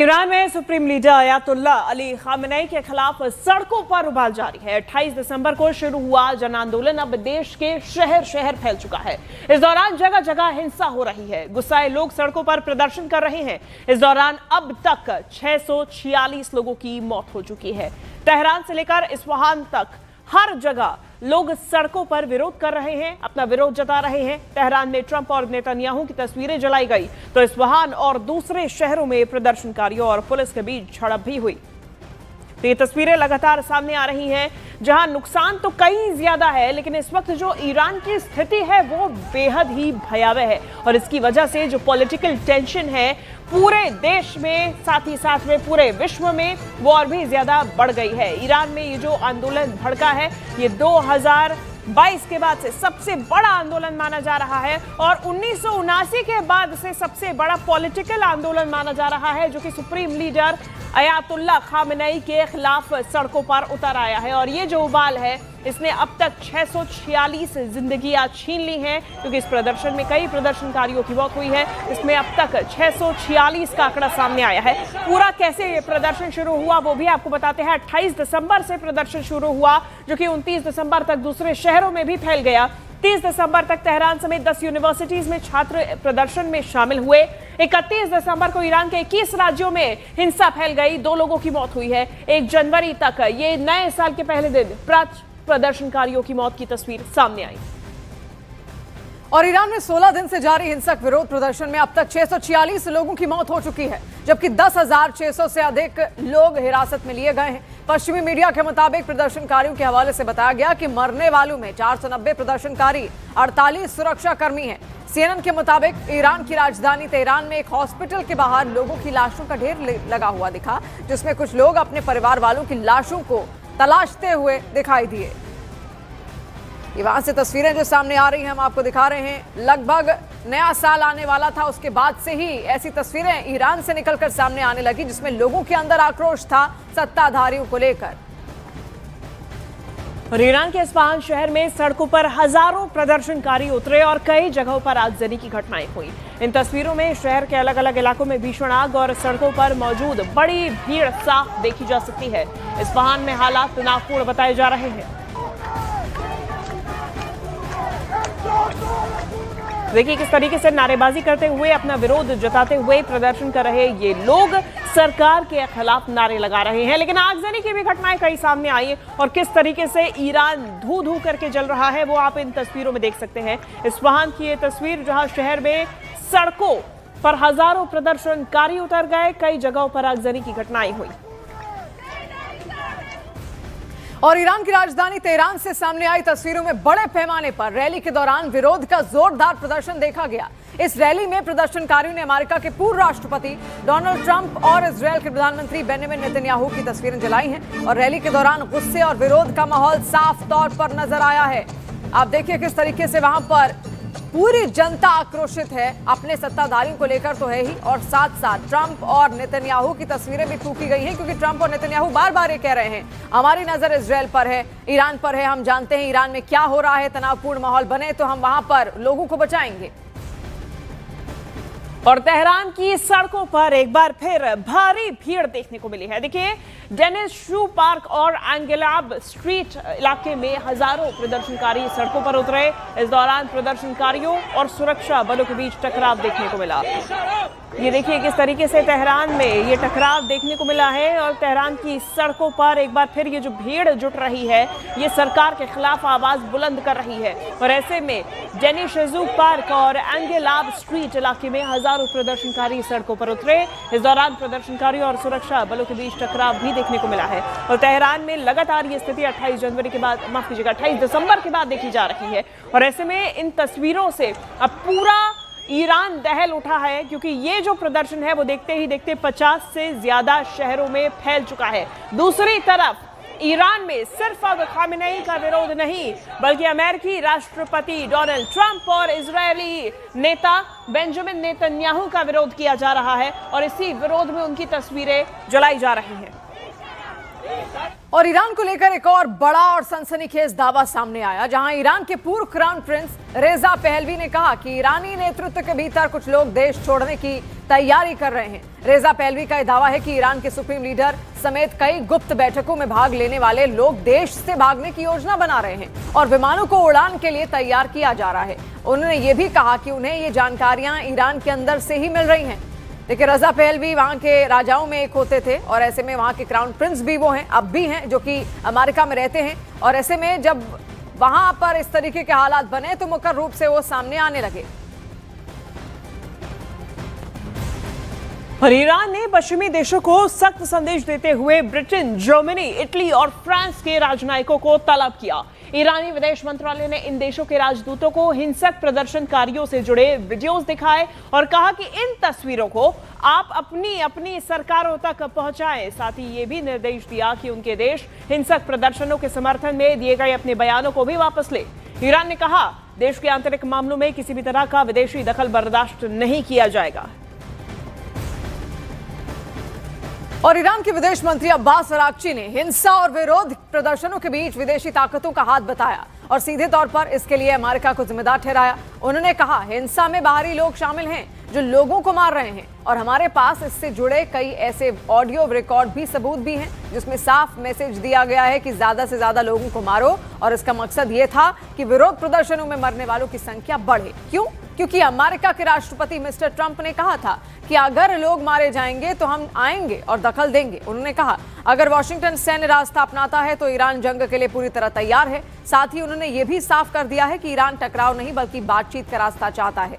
Iran में supreme leader Ayatollah Ali Khamenei के खिलाफ सड़कों पर उबाल जारी है। 28 दिसंबर को शुरू हुआ जन आंदोलन अब देश के शहर शहर फैल चुका है। इस दौरान जगह जगह हिंसा हो रही है। गुस्साए लोग सड़कों पर प्रदर्शन कर रहे हैं। इस दौरान अब तक 646 लोगों की मौत हो चुकी है। तेहरान से लेकर इस्फहान तक हर जगह लोग सड़कों पर विरोध कर रहे हैं, अपना विरोध जता रहे हैं। तेहरान में ट्रंप और नेतन्याहू की तस्वीरें जलाई गई तो इस्फहान और दूसरे शहरों में प्रदर्शनकारियों और पुलिस के बीच झड़प भी हुई। तो ये तस्वीरें लगातार सामने आ रही हैं जहां नुकसान तो कहीं ज्यादा है, लेकिन इस वक्त जो ईरान की स्थिति है वो बेहद ही भयावह है और इसकी वजह से जो पॉलिटिकल टेंशन है पूरे देश में साथ ही साथ में पूरे विश्व में वो और भी ज्यादा बढ़ गई है। ईरान में ये जो आंदोलन भड़का है ये 2022 के बाद से सबसे बड़ा आंदोलन माना जा रहा है और 1979 के बाद से सबसे बड़ा पॉलिटिकल आंदोलन माना जा रहा है, जो कि सुप्रीम लीडर अयातुल्ला खामेनेई के खिलाफ सड़कों पर उतर आया है। और ये जो उबाल है इसने अब तक 646 जिंदगियां छीन ली हैं, क्योंकि इस प्रदर्शन में कई प्रदर्शनकारियों की मौत हुई है। इसमें अब तक 646 का आंकड़ा सामने आया है। पूरा कैसे ये प्रदर्शन शुरू हुआ वो भी आपको बताते हैं। 28 दिसंबर से प्रदर्शन शुरू हुआ, जो कि 29 दिसंबर तक दूसरे शहरों में भी फैल गया। 30 दिसंबर तक तेहरान समेत 10 यूनिवर्सिटीज में छात्र प्रदर्शन में शामिल हुए। 31 दिसंबर को ईरान के 21 राज्यों में हिंसा फैल गई, 2 लोगों की मौत हुई है। 1 जनवरी तक ये नए साल के पहले दिन प्रदर्शनकारियों की मौत की तस्वीर सामने आई। और ईरान में 16 दिन से जारी हिंसक विरोध प्रदर्शन में अब तक 646 लोगों की मौत हो चुकी है, जबकि 10,600 से अधिक लोग हिरासत में लिए गए हैं। पश्चिमी मीडिया के मुताबिक प्रदर्शनकारियों के हवाले से बताया गया कि मरने वालों में 490 प्रदर्शनकारी, 48 सुरक्षा कर्मी हैं। CNN के मुताबिक ईरान की राजधानी तेहरान में एक हॉस्पिटल के बाहर लोगों की लाशों का ढेर लगा हुआ दिखा, जिसमें कुछ लोग अपने परिवार वालों की लाशों को तलाशते हुए दिखाई दिए। ये वहां से तस्वीरें जो सामने आ रही हैं हम आपको दिखा रहे हैं। लगभग नया साल आने वाला था, उसके बाद से ही ऐसी तस्वीरें ईरान से निकलकर सामने आने लगी, जिसमें लोगों के अंदर आक्रोश था सत्ताधारियों को लेकर। और ईरान के इस्फहान शहर में सड़कों पर हजारों प्रदर्शनकारी उतरे और कई जगहों पर आगजनी की घटनाएं हुई। इन तस्वीरों में शहर के अलग अलग इलाकों में भीषण आग और सड़कों पर मौजूद बड़ी भीड़ साफ देखी जा सकती है। इस्फहान में हालात तनावपूर्ण बताए जा रहे हैं। देखिए किस तरीके से नारेबाजी करते हुए, अपना विरोध जताते हुए प्रदर्शन कर रहे ये लोग सरकार के खिलाफ नारे लगा रहे हैं। लेकिन आगजनी की भी घटनाएं कई सामने आई और किस तरीके से ईरान धू धू करके जल रहा है वो आप इन तस्वीरों में देख सकते हैं। इस्फहान की ये तस्वीर जहां शहर में सड़कों पर हजारों प्रदर्शनकारी उतर गए, कई जगहों पर आगजनी की घटनाएं हुई। और ईरान की राजधानी तेहरान से सामने आई तस्वीरों में बड़े पैमाने पर रैली के दौरान विरोध का जोरदार प्रदर्शन देखा गया। इस रैली में प्रदर्शनकारियों ने अमेरिका के पूर्व राष्ट्रपति डोनाल्ड ट्रंप और इजरायल के प्रधानमंत्री बेंजामिन नेतन्याहू की तस्वीरें जलाई हैं और रैली के दौरान गुस्से और विरोध का माहौल साफ तौर पर नजर आया है। आप देखिए किस तरीके से वहां पर पूरी जनता आक्रोशित है, अपने सत्ताधारियों को लेकर तो है ही, और साथ साथ ट्रंप और नेतन्याहू की तस्वीरें भी फूंकी गई हैं, क्योंकि ट्रंप और नेतन्याहू बार बार ये कह रहे हैं हमारी नजर इजरायल पर है, ईरान पर है। हम जानते हैं ईरान में क्या हो रहा है, तनावपूर्ण माहौल बने तो हम वहां पर लोगों को बचाएंगे। और तेहरान की सड़कों पर एक बार फिर भारी भीड़ देखने को मिली है। देखिए डेनिस शू पार्क और एंगेलाब स्ट्रीट इलाके में हजारों प्रदर्शनकारी सड़कों पर उतरे। इस दौरान प्रदर्शनकारियों और सुरक्षा बलों के बीच टकराव देखने को मिला। ये देखिए किस तरीके से तेहरान में ये टकराव देखने को मिला है और तेहरान की सड़कों पर एक बार फिर ये जो भीड़ जुट रही है ये सरकार के खिलाफ आवाज बुलंद कर रही है। और ऐसे में डेनिस शू पार्क और एंगेलाब स्ट्रीट इलाके में हजारों प्रदर्शनकारी सड़कों पर उतरे। इस दौरान प्रदर्शनकारियों और सुरक्षा बलों के बीच टकराव भी देखने को मिला है। और तेहरान में लगातार ये स्थिति 28 जनवरी के बाद, माफ कीजिएगा 28 दिसंबर के बाद देखी जा रही है। और ऐसे में इन तस्वीरों से अब पूरा ईरान दहल उठा है, क्योंकि ये जो प्रदर्शन है वो देखते ही देखते 50 से ज्यादा शहरों में फैल चुका है। दूसरी तरफ ईरान में सिर्फ अब खामेनेई का विरोध नहीं, बल्कि अमेरिकी राष्ट्रपति डोनाल्ड ट्रंप और इजरायली नेता बेंजामिन नेतन्याहू का विरोध किया जा रहा है और इसी विरोध में उनकी तस्वीरें जलाई जा रही हैं। और ईरान को लेकर एक और बड़ा और सनसनीखेज दावा सामने आया, जहां ईरान के पूर्व क्राउन प्रिंस रेजा पहलवी ने कहा कि ईरानी नेतृत्व के भीतर कुछ लोग देश छोड़ने की तैयारी कर रहे हैं। रेजा पहलवी का यह दावा है कि ईरान के सुप्रीम लीडर समेत कई गुप्त बैठकों में भाग लेने वाले लोग देश से भागने की योजना बना रहे हैं और विमानों को उड़ान के लिए तैयार किया जा रहा है। उन्होंने ये भी कहा कि उन्हें ये जानकारियां ईरान के अंदर से ही मिल रही हैं। देखिए, रजा पहलवी वहां के राजाओं में एक होते थे और ऐसे में वहां के क्राउन प्रिंस भी वो हैं, अब भी हैं, जो कि अमेरिका में रहते हैं। और ऐसे में जब वहां पर इस तरीके के हालात बने तो मुख्य रूप से वो सामने आने लगे। और ईरान ने पश्चिमी देशों को सख्त संदेश देते हुए ब्रिटेन, जर्मनी, इटली और फ्रांस के राजनयिकों को तलब किया। ईरानी विदेश मंत्रालय ने इन देशों के राजदूतों को हिंसक प्रदर्शनकारियों से जुड़े वीडियोस दिखाए और कहा कि इन तस्वीरों को आप अपनी सरकारों तक पहुंचाएं। साथ ही ये भी निर्देश दिया कि उनके देश हिंसक प्रदर्शनों के समर्थन में दिए गए अपने बयानों को भी वापस ले। ईरान ने कहा, देश के आंतरिक मामलों में किसी भी तरह का विदेशी दखल बर्दाश्त नहीं किया जाएगा। और ईरान के विदेश मंत्री अब्बास अराक्ची ने हिंसा और विरोध प्रदर्शनों के बीच विदेशी ताकतों का हाथ बताया और सीधे तौर पर इसके लिए अमेरिका को जिम्मेदार ठहराया। उन्होंने कहा, हिंसा में बाहरी लोग शामिल हैं जो लोगों को मार रहे हैं और हमारे पास इससे जुड़े कई ऐसे ऑडियो रिकॉर्ड भी, सबूत भी हैं जिसमें साफ मैसेज दिया गया है कि ज्यादा से ज्यादा लोगों को मारो और इसका मकसद ये था कि विरोध प्रदर्शनों में मरने वालों की संख्या बढ़े। क्यों? क्योंकि अमेरिका के राष्ट्रपति मिस्टर ट्रंप ने कहा था कि अगर लोग मारे जाएंगे तो हम आएंगे और दखल देंगे। उन्होंने कहा, अगर वॉशिंगटन सैन्य रास्ता अपनाता है तो ईरान जंग के लिए पूरी तरह तैयार है। साथ ही उन्होंने ये भी साफ कर दिया है कि ईरान टकराव नहीं बल्कि बातचीत का रास्ता चाहता है।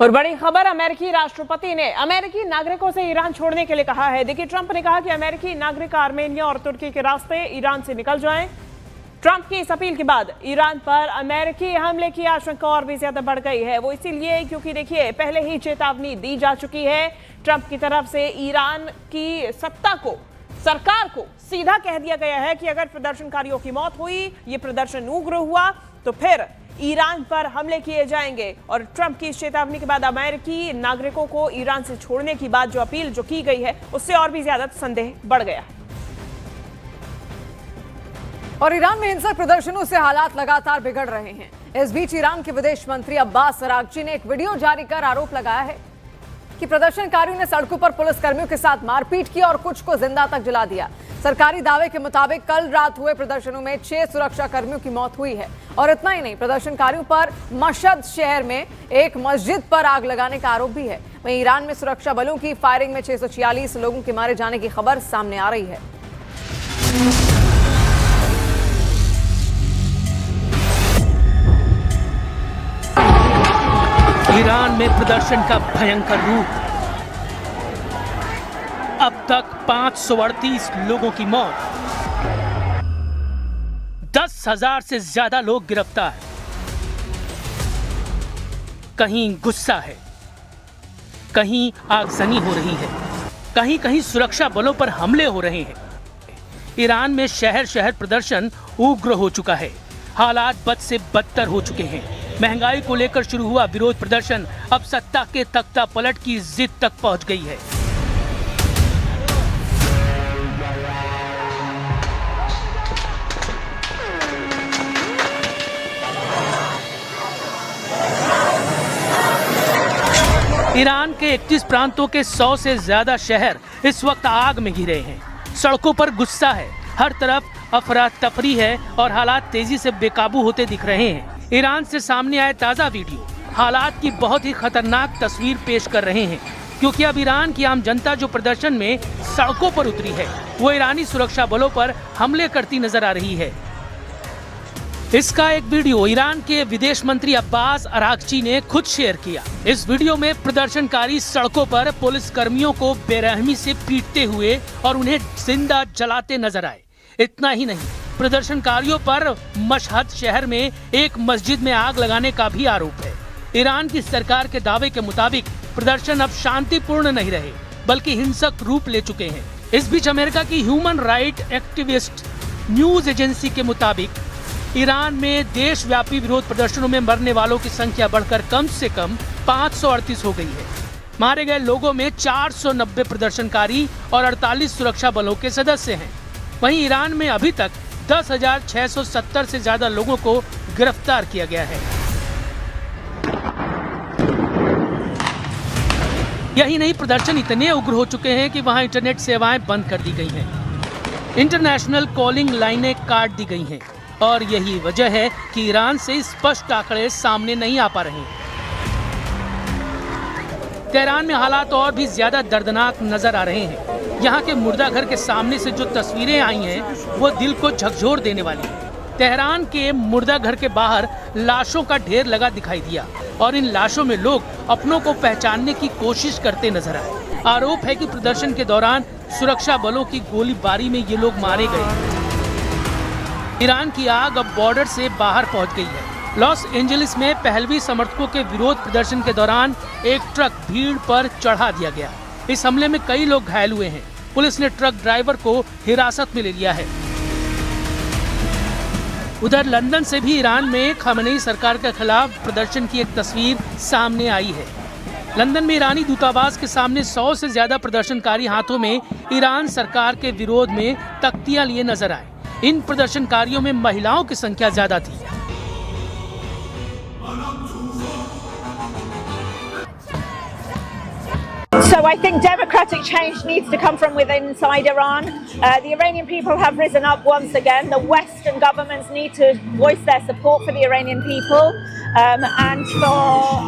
और बड़ी खबर, अमेरिकी राष्ट्रपति ने अमेरिकी नागरिकों से ईरान छोड़ने के लिए कहा है। देखिए, ट्रंप ने कहा कि अमेरिकी नागरिक आर्मेनिया और तुर्की के रास्ते ईरान से निकल जाएं। ट्रंप की इस अपील के बाद ईरान पर अमेरिकी हमले की आशंका और भी ज्यादा बढ़ गई है। वो इसीलिए क्योंकि देखिए, पहले ही चेतावनी दी जा चुकी है ट्रंप की तरफ से। ईरान की सत्ता को, सरकार को सीधा कह दिया गया है कि अगर प्रदर्शनकारियों की मौत हुई, ये प्रदर्शन उग्र हुआ, तो फिर ईरान पर हमले किए जाएंगे। और ट्रंप की इस चेतावनी के बाद अमेरिकी नागरिकों को ईरान से छोड़ने की बात, जो अपील जो की गई है, उससे और भी ज्यादा संदेह बढ़ गया। और ईरान में हिंसक प्रदर्शनों से हालात लगातार बिगड़ रहे हैं। इस बीच ईरान के विदेश मंत्री अब्बास अराक्ची ने एक वीडियो जारी कर आरोप लगाया है कि प्रदर्शनकारियों ने सड़कों पर पुलिसकर्मियों के साथ मारपीट की और कुछ को जिंदा तक जला दिया। सरकारी दावे के मुताबिक कल रात हुए प्रदर्शनों में 6 सुरक्षा कर्मियों की मौत हुई है। और इतना ही नहीं, प्रदर्शनकारियों पर मशहद शहर में एक मस्जिद पर आग लगाने का आरोप भी है। वहीं ईरान में सुरक्षा बलों की फायरिंग में 646 लोगों के मारे जाने की खबर सामने आ रही है। ईरान में प्रदर्शन का भयंकर रूप। अब तक 538 लोगों की मौत, 10,000 से ज्यादा लोग गिरफ्तार। कहीं गुस्सा है, कहीं आगजनी हो रही है, कहीं कहीं सुरक्षा बलों पर हमले हो रहे हैं। ईरान में शहर शहर प्रदर्शन उग्र हो चुका है। हालात बद से बदतर हो चुके हैं। महंगाई को लेकर शुरू हुआ विरोध प्रदर्शन अब सत्ता के तख्ता पलट की जिद तक पहुंच गई है। ईरान के 31 प्रांतों के 100 से ज्यादा शहर इस वक्त आग में घिरे हैं। सड़कों पर गुस्सा है, हर तरफ अफरा तफरी है और हालात तेजी से बेकाबू होते दिख रहे हैं। ईरान से सामने आए ताज़ा वीडियो हालात की बहुत ही खतरनाक तस्वीर पेश कर रहे हैं। क्योंकि अब ईरान की आम जनता जो प्रदर्शन में सड़कों पर उतरी है, वो ईरानी सुरक्षा बलों पर हमले करती नजर आ रही है। इसका एक वीडियो ईरान के विदेश मंत्री अब्बास अरागची ने खुद शेयर किया। इस वीडियो में प्रदर्शनकारी सड़कों पर पुलिस कर्मियों को बेरहमी से पीटते हुए और उन्हें जिंदा जलाते नजर आए। इतना ही नहीं, प्रदर्शनकारियों पर मशहद शहर में एक मस्जिद में आग लगाने का भी आरोप है। ईरान की सरकार के दावे के मुताबिक प्रदर्शन अब शांतिपूर्ण नहीं रहे, बल्कि हिंसक रूप ले चुके हैं। इस बीच अमेरिका की human right activist news agency के मुताबिक ईरान में देशव्यापी विरोध प्रदर्शनों में मरने वालों की संख्या बढ़कर कम से कम 538 हो गई है। मारे गए लोगों में 490 प्रदर्शनकारी और 48 सुरक्षा बलों के सदस्य हैं। वहीं ईरान में अभी तक 10,670 से ज्यादा लोगों को गिरफ्तार किया गया है। यही नहीं, प्रदर्शन इतने उग्र हो चुके हैं कि वहां इंटरनेट सेवाएं बंद कर दी गई हैं। इंटरनेशनल कॉलिंग लाइनें काट दी गई हैं और यही वजह है कि ईरान से स्पष्ट आंकड़े सामने नहीं आ पा रहे हैं। तेहरान में हालात और भी ज्यादा दर्दनाक नजर आ रहे हैं। यहाँ के मुर्दाघर के सामने से जो तस्वीरें आई हैं, वो दिल को झकझोर देने वाली हैं। तेहरान के मुर्दाघर के बाहर लाशों का ढेर लगा दिखाई दिया और इन लाशों में लोग अपनों को पहचानने की कोशिश करते नजर आए। आरोप है कि प्रदर्शन के दौरान सुरक्षा बलों की गोलीबारी में ये लोग मारे गए। ईरान की आग अब बॉर्डर से बाहर पहुंच गई है। लॉस एंजलिस में पहलवी समर्थकों के विरोध प्रदर्शन के दौरान एक ट्रक भीड़ पर चढ़ा दिया गया। इस हमले में कई लोग घायल हुए हैं। पुलिस ने ट्रक ड्राइवर को हिरासत में ले लिया है। उधर लंदन से भी ईरान में खामेनेई सरकार के खिलाफ प्रदर्शन की एक तस्वीर सामने आई है। लंदन में ईरानी दूतावास के सामने 100 से ज्यादा प्रदर्शनकारी हाथों में ईरान सरकार के विरोध में तख्तियां लिए नजर आए। इन प्रदर्शनकारियों में महिलाओं की संख्या ज्यादा थी। So I think democratic change needs to come from within inside Iran. The Iranian people have risen up once again. The Western governments need to voice their support for the Iranian people and for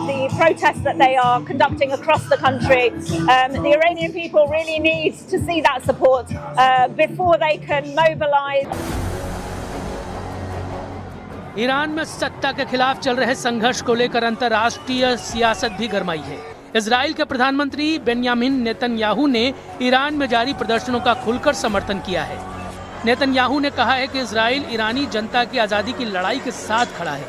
the protests that they are conducting across the country. The Iranian people really need to see that support before they can mobilize. Iran में सत्ता के खिलाफ चल रहे संघर्ष को लेकर अंतर्राष्ट्रीय सियासत भी गरमाई है। इजराइल के प्रधानमंत्री बेन्यामिन नेतन्याहू ने ईरान में जारी प्रदर्शनों का खुलकर समर्थन किया है। नेतन्याहू ने कहा है कि इजराइल ईरानी जनता की आजादी की लड़ाई के साथ खड़ा है।